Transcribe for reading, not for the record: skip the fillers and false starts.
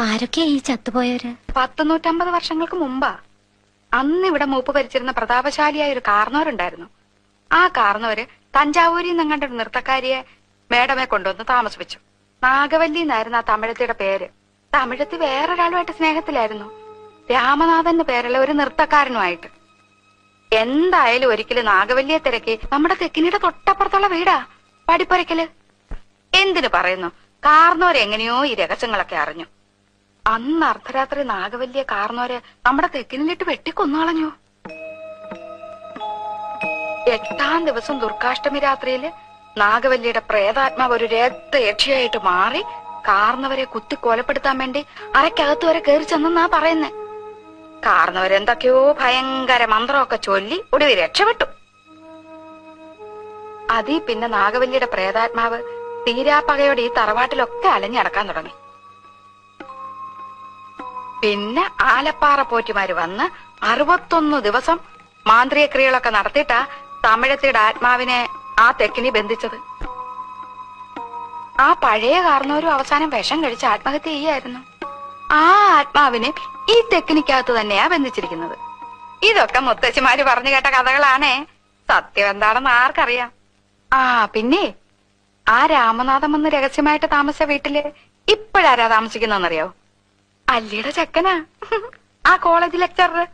ആരൊക്കെയാ ഈ ചത്തുപോയവര്? 150 വർഷങ്ങൾക്ക് മുമ്പാ. അന്ന് ഇവിടെ മൂപ്പ് ഭരിച്ചിരുന്ന പ്രതാപശാലിയായ ഒരു കാർന്നവരുണ്ടായിരുന്നു. ആ കാർന്നവര് തഞ്ചാവൂരിൽ നിന്നങ്ങണ്ട ഒരു നൃത്തക്കാരിയെ മേഡമെ കൊണ്ടുവന്ന് താമസിപ്പിച്ചു. നാഗവല്ലി എന്നായിരുന്നു ആ തമിഴത്തിയുടെ പേര്. തമിഴത്തി വേറൊരാളുമായിട്ട് സ്നേഹത്തിലായിരുന്നു. രാമനാഥന്റെ പേരുള്ള ഒരു നൃത്തക്കാരനുമായിട്ട്. എന്തായാലും ഒരിക്കലും നാഗവല്ലിയെ തിരക്കി നമ്മുടെ തെക്കിനിയുടെ തൊട്ടപ്പുറത്തുള്ള വീടാ പടിപ്പുരയ്ക്കല്. എന്തിനു പറയുന്നു, കാർന്നോരെങ്ങനെയോ ഈ രഹസ്യങ്ങളൊക്കെ അറിഞ്ഞു. അന്ന് അർദ്ധരാത്രി നാഗവല്ലിയെ കാർന്നോരെ നമ്മുടെ തെക്കിനിലിട്ട് വെട്ടിക്കൊന്നുകളഞ്ഞു. 8ാം ദിവസം ദുർഗാഷ്ടമി രാത്രിയില് നാഗവല്ലിയുടെ പ്രേതാത്മാവ് ഒരു രക്തയക്ഷിയായിട്ട് മാറി കാർന്നവരെ കുത്തി കൊലപ്പെടുത്താൻ വേണ്ടി അരക്കകത്ത് വരെ കയറി ചെന്നാ പറയുന്നേ. കാർന്നവരെന്തൊക്കെയോ ഭയങ്കര മന്ത്രമൊക്കെ ചൊല്ലി ഒടുവിൽ രക്ഷപ്പെട്ടു. അതീ പിന്നെ നാഗവല്ലിയുടെ പ്രേതാത്മാവ് തീരാപ്പകയോടെ ഈ തറവാട്ടിലൊക്കെ അലഞ്ഞടക്കാൻ തുടങ്ങി. പിന്നെ ആലപ്പാറ പോറ്റിമാര് വന്ന് 61 ദിവസം മാന്ത്രിക ക്രിയകളൊക്കെ നടത്തിയിട്ടാ തമിഴത്തിയുടെ ആത്മാവിനെ ആ തെക്കിനി ബന്ധിച്ചത്. ആ പഴയ കാർന്നവരും അവസാനം വിഷം കഴിച്ച് ആത്മഹത്യ ചെയ്യായിരുന്നു. ആ ആത്മാവിനെ ഈ തെക്കിനിക്കകത്ത് തന്നെയാ ബന്ധിച്ചിരിക്കുന്നത്. ഇതൊക്കെ മുത്തശ്ശിമാര് പറഞ്ഞു കേട്ട കഥകളാണേ. സത്യം എന്താണെന്ന് ആർക്കറിയാം. ആ പിന്നെ ആ രാമനാഥൻ വന്ന് രഹസ്യമായിട്ട് താമസിച്ച വീട്ടില് ഇപ്പോഴാരാ താമസിക്കുന്നറിയോ? അല്ലിയുടെ ചെക്കനാ, ആ കോളേജ് ലെക്ചറർ.